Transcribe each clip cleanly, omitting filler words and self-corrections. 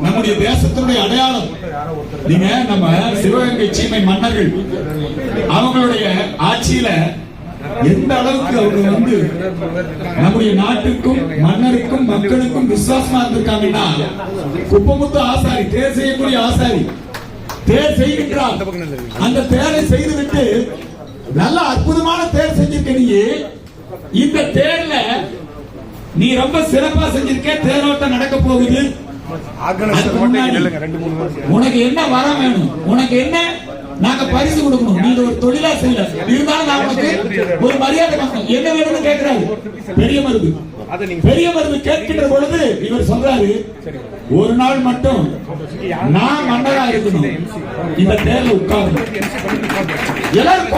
நம்முடைய தேசத்தினுடைய அடையாளம். நீங்க நம்ம சிவகங்கை சீமை மன்னர்கள் அவங்களுடைய ஆட்சியில எந்த அளவுக்கு அவங்க நம்முடைய நாட்டுக்கும் மன்னருக்கும் மக்களுக்கும் விசுவாசமா இருந்திருக்காங்கன்னா, குப்பமுத்து ஆசாரி தேர் செய்யக்கூடிய ஆசாரி தேர் செய்கின்றார். அந்த தேரை செய்துவிட்டு நல்ல அற்புதமான தேர் செஞ்சிருக்க. நீ இந்த தேர்ல நீ ரொம்ப சிறப்பா செஞ்சிருக்க. தேரோட்டம் நடக்க போகுது. உனக்கு என்ன வரம் வேணும்? உனக்கு என்ன நாங்க பரிசு கொடுக்கணும்? நீங்க ஒரு தொழிலா செய்யல, இருந்தாலும் நான் உனக்கு ஒரு மரியாதை பண்ணணும். என்ன வேணும்னு கேட்கிறாரு பெரிய மருது. பெரிய மருது கேட்கின்ற பொழுது இவர் சொல்றாரு, ஒரு நாள் மட்டும் நான் மன்னரா இருக்கணும், இந்த தேர்ல உட்கார்ந்து. எல்லாரும்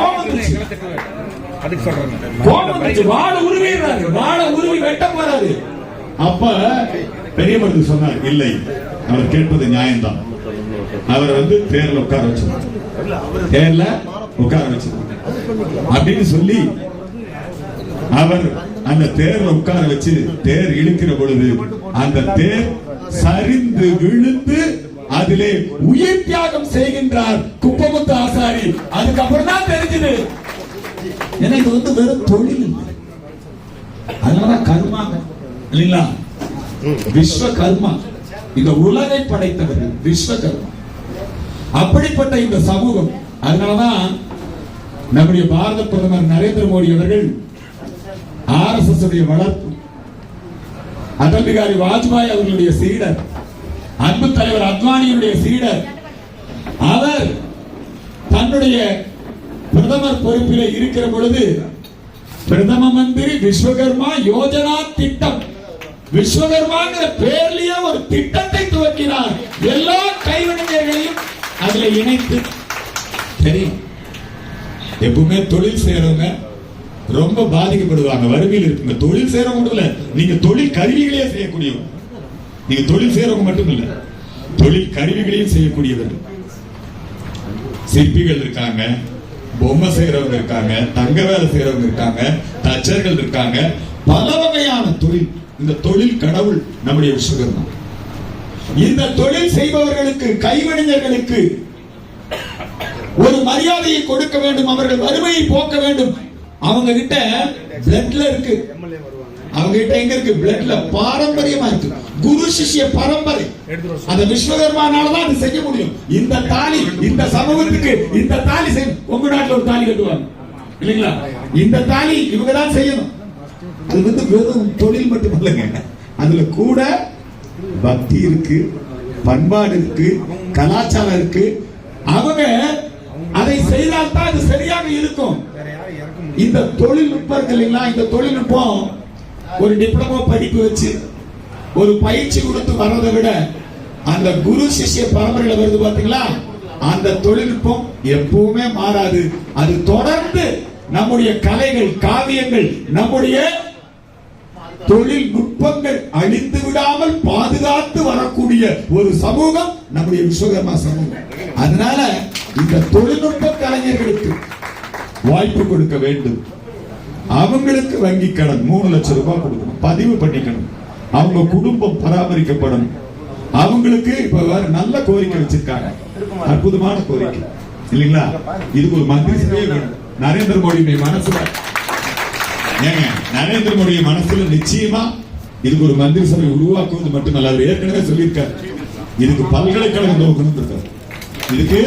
வாழ உருவிடுறாரு, வாழ உருவி வெட்ட போறாரு. அப்ப பெரிய மருது சொன்னார், இல்லை, அவர் கேட்பது நியாயம்தான். அவர் தேர்ல உட்கார வச்சிருந்தார், தேர்ல உட்கார வச்சிருந்தார் அப்படின்னு சொல்லி அவர் அந்த தேர்ல உட்கார வச்சு தேர் இழுக்கிற பொழுது அந்த தேர் சரிந்து விழுந்து அதிலே உயிர் தியாகம் செய்கின்றார் குப்பமுத்து ஆசாரி. அதுக்கப்புறம் தான் தெரிஞ்சது எனக்கு வெறும் தொழில் இல்லை, அதனாலதான் கர்மாங்க இல்லைங்களா? விஸ்வகர்மா, இந்த உலகை படைத்தவர் விஸ்வகர்மா. அப்படிப்பட்ட இந்த சமூகம். அதனாலதான் நம்முடைய பாரத பிரதமர் நரேந்திர மோடி அவர்கள் RSS உடைய வளர்ப்பு, அடல் பிகாரி வாஜ்பாய் அவர்களுடைய சீடர், அன்பு தலைவர் அத்வானியுடைய சீடர், அவர் தன்னுடைய பிரதமர் பொறுப்பில் இருக்கிற பொழுது பிரதம மந்திரி விஸ்வகர்மா யோஜனா திட்டம், விஸ்வகர்மாங்கிற பேர்லயே ஒரு திட்டத்தை துவக்கினார். எல்லா கைவினைஞர்களையும் அதுல இணைத்து. தெரியும், எப்பவுமே தொழில் செய்யறவங்க ரொம்ப பாதிக்கப்படுவாங்க, வறுமையில் இருக்குங்க. தொழில் செய்யறவங்க இல்ல, நீங்க தொழில் கருவிகளே செய்யக்கூடியவங்க. நீங்க தொழில் செய்யறவங்க மட்டும் இல்ல, தொழில் கருவிகளையும் செய்யக்கூடியவர்கள். சிற்பிகள் இருக்காங்க, பொம்மை செய்யறவங்க இருக்காங்க, தங்க வேலை செய்யறவங்க இருக்காங்க, தச்சர்கள் இருக்காங்க, பல வகையான தொழில். இந்த தொழில் கடவுள் நம்முடைய விஸ்வகர்மா. இந்த தொழில் செய்பவர்களுக்கு, கைவினைஞர்களுக்கு ஒரு மரியாதையை கொடுக்க வேண்டும், அவர்கள் வறுமையை போக்க வேண்டும். அவங்க கிட்ட பிளட்ல இருக்கு, அவங்க கிட்ட எங்க இருக்கு? பிளட்ல பாரம்பரியமா இருக்கு, குரு சிஷ்ய பரம்பரை. அந்த விஸ்வகர்மானாலதான் அது செய்ய முடியும். இந்த தாலி, இந்த சமூகத்துக்கு இந்த தாலி செய்யணும். உங்க நாட்டுல ஒரு தாலி கட்டுவாங்க இல்லைங்களா? இந்த தாலி இவங்க தான் செய்யணும். அது வெறும் தொழில் மட்டும் இல்லைங்க, அதுல கூட பக்தி இருக்கு, பண்பாடு இருக்கு, கலாச்சாரம் இருக்கு. அவங்க அதை செய்தால் தான் அது சரியாக இருக்கும். இந்த தொழில்நுட்பம் இருக்கு இல்லைங்களா? இந்த தொழில்நுட்பம் ஒரு டிப்ளமோ படிப்பு வச்சு ஒரு பயிற்சி கொடுத்து வர்றதை விட அந்த குரு சிஷ்ய பரம்பரையில வருது பாத்தீங்களா? அந்த தொழில்நுட்பம் எப்பவுமே மாறாது. அது தொடர்ந்து நம்முடைய கலைகள், காவியங்கள், நம்முடைய தொழில்நுட்பங்கள் அழிந்து விடாமல் பாதுகாத்து வரக்கூடிய ஒரு சமூகம் நம்முடைய விஸ்வகர்மா சமூகம். அதனால இந்த தொழில்நுட்ப கலைஞர்களுக்கு வாய்ப்பு கொடுக்க வேண்டும். அவங்களுக்கு வங்கி கடன் 3 லட்சம் ரூபாய் கொடுக்கணும், பதிவு பண்ணிக்கணும், அவங்க குடும்பம் பராமரிக்கப்படணும். அவங்களுக்கு இப்ப வேற நல்ல கோரிக்கை வச்சிருக்காங்க, அற்புதமான கோரிக்கை இல்லைங்களா? இதுக்கு ஒரு மந்திரி சபையே வேணும். நரேந்திர மோடி மனசுல, ஏங்க, நரேந்திர மோடி மனசுல நிச்சயமா இதுக்கு ஒரு மந்திரி சபை உருவாக்குவது மட்டுமல்ல, அவர் ஏற்கனவே சொல்லியிருக்காரு, இதுக்கு பல்கலைக்கழகம் நோக்கணும். இதுக்கு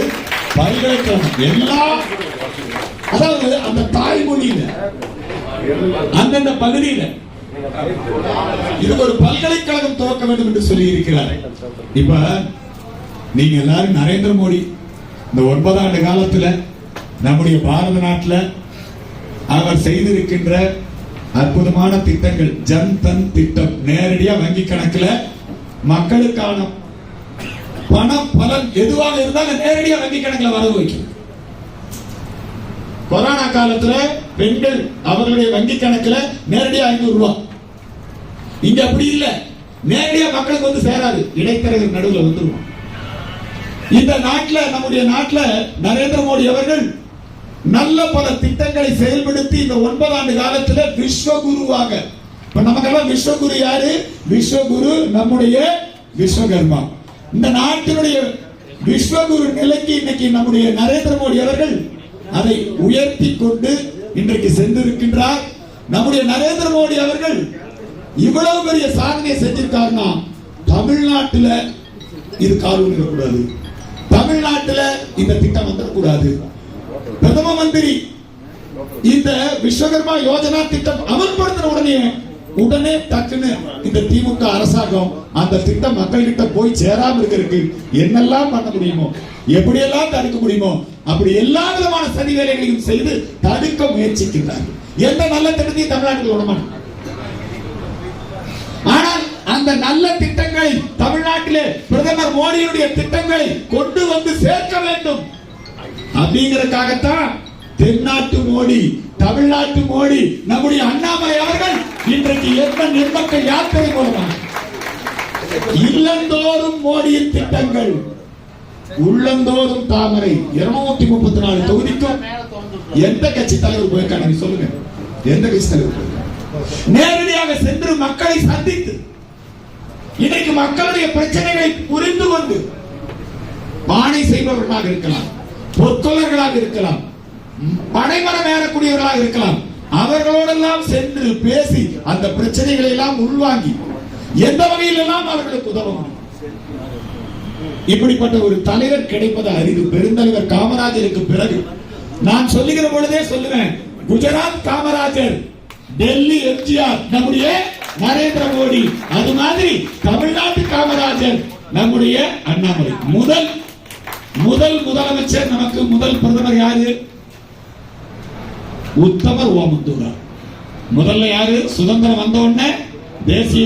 பல்கலைக்கழகம் எல்லா, அதாவது அந்த தாய்மொழியில அந்தந்த பகுதியில இதுக்கு ஒரு பல்கலைக்கழகம் துவக்க வேண்டும் என்று சொல்லி இருக்கிறார். இப்ப நீங்க எல்லாரும் நரேந்திர மோடி இந்த 9 ஆண்டு காலத்துல நம்முடைய பாரத நாட்டில் அவர் செய்திருக்கின்ற அற்புதமான திட்டங்கள், ஜன் தன் திட்டம், நேரடியா வங்கி கணக்குல மக்களுக்கான பணம் பலன் எதுவாக இருந்தாலும் நேரடியா வங்கி கணக்குல வரவு வைக்கும். கொரோனா காலத்துல பெண்கள் அவர்களுடைய வங்கி கணக்குல நேரடியா 500 ரூபாய். இங்க அப்படி இல்ல, நேரடியா மக்களுக்கு சேராது, இடைத்தரகர் நடுவில் வந்துருவோம். இந்த நாட்டில், நம்முடைய நாட்டில் நரேந்திர மோடி அவர்கள் நல்ல பல திட்டங்களை செயல்படுத்தி இந்த 9 ஆண்டு காலத்துல விஸ்வகுருவாக, இப்ப நமக்கெல்லாம் விஸ்வகுரு யாரு? விஸ்வகுரு நம்முடைய விஸ்வகர்மா. இந்த நாட்டினுடைய விஸ்வகுரு நிலைக்கு இன்னைக்கு நம்முடைய நரேந்திர மோடி அவர்கள் அதை உயர்த்தி கொண்டு இன்றைக்கு சென்றிருக்கின்றார். நம்முடைய நரேந்திர மோடி அவர்கள் இவ்வளவு பெரிய சாதனை செஞ்சிருக்காருன்னா தமிழ்நாட்டில் இது கால் கூடாது, தமிழ்நாட்டில் இந்த திட்டம் வந்துடக்கூடாது. பிரதம மந்திரி இந்த விஸ்வகர்மா யோஜனா திட்டம் அமல்படுத்தின உடனே டக்குன்னு இந்த திமுக அரசாங்கம் அந்த திட்டம் மக்கள்கிட்ட போய் சேராம இருக்கிறதுக்கு என்னெல்லாம் பண்ண முடியுமோ, எப்படியெல்லாம் தடுக்க முடியுமோ அப்படி எல்லா விதமான சதி வேலைகளையும் செய்து தடுக்க முயற்சிக்கின்றார்கள். எந்த நல்ல திட்டத்தையும் தமிழ்நாட்டில் விடமாட்டாங்க. ஆனால் அந்த நல்ல திட்டங்களை தமிழ்நாட்டிலே பிரதமர் மோடியுடைய திட்டங்களை கொண்டு வந்து சேர்க்க வேண்டும் அப்படிங்கறதுக்காகத்தான் தென்னாட்டு மோடி, தமிழ்நாட்டு மோடி, நம்முடைய அண்ணாமலை அவர்கள் இன்றைக்கு நெற்மக்கள் யாத்திரை போடுறாங்க. இல்லந்தோறும் மோடியின் திட்டங்கள், உள்ளந்தோறும் தாமரை. 234 தொகுதிக்கும் எந்த கட்சி தலைவர் போயிருக்காங்க சொல்லுங்க? எந்த கட்சி தலைவர் நேரடியாக சென்று மக்களை சந்தித்து இன்றைக்கு மக்களுடைய பிரச்சனைகளை புரிந்து கொண்டு பானை செய்பவர்களாக இருக்கலாம், பொற்கொள்ளர்களாக இருக்கலாம், பனைமரம் ஏறக்கூடியவர்களாக இருக்கலாம், அவர்களோடெல்லாம் சென்று பேசி அந்த பிரச்சனைகளை எல்லாம் உள்வாங்கி எந்த வகையில் எல்லாம் அவர்களுக்கு உதவும். இப்படிப்பட்ட ஒரு தலைவர் கிடைப்பது அரிது. பெருந்தலைவர் காமராஜருக்கு பிறகு நான் சொல்லுகிற பொழுதே சொல்லுவேன், குஜராத் காமராஜர், டெல்லி எம்ஜிஆர், நம்முடைய நரேந்திர மோடி, அது மாதிரி தமிழ்நாட்டு காமராஜர் நம்முடைய அண்ணாமலை. முதல் முதலமைச்சர், நமக்கு முதல் பிரதமர் யாரு? உத்தமர் ஓமந்தூரா. முதல்ல யாரு? சுதந்திரம் வந்த உடனே தேசிய